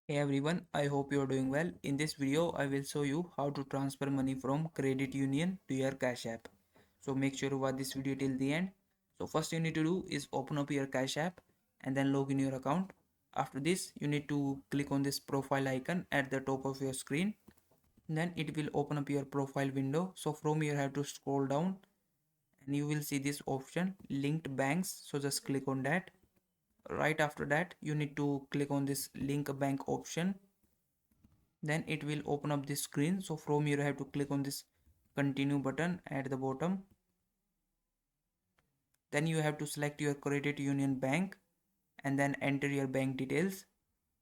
Hey everyone, I hope you are doing well. In this video, I will show you how to transfer money from credit union to your Cash App. So make sure to watch this video till the end. So first you need to do is open up your Cash App and then log in your account. After this, you need to click on this profile icon at the top of your screen. Then it will open up your profile window. So from here, you have to scroll down and you will see this option linked banks. So just click on that. Right after that, you need to click on this link bank option. Then it will open up this screen. So from here you have to click on this continue button at the bottom. Then you have to select your credit union bank and then enter your bank details.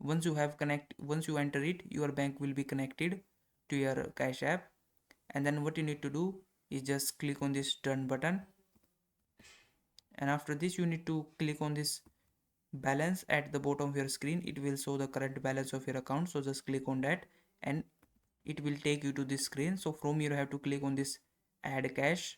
Once you enter it, your bank will be connected to your Cash App. And then what you need to do is just click on this done button. And after this you need to click on this balance at the bottom of your screen. It will show the current balance of your account, so just click on that and it will take you to this screen. So from here you have to click on this add cash.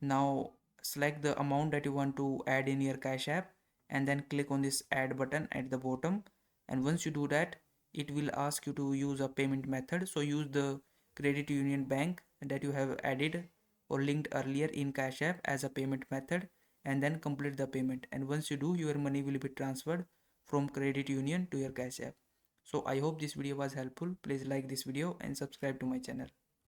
Now select the amount that you want to add in your Cash App and then click on this add button at the bottom. And once you do that, it will ask you to use a payment method. So use the credit union bank that you have added or linked earlier in Cash App as a payment method and then complete the payment. And once you do, your money will be transferred from credit union to your Cash App. So I hope this video was helpful. Please like this video and subscribe to my channel.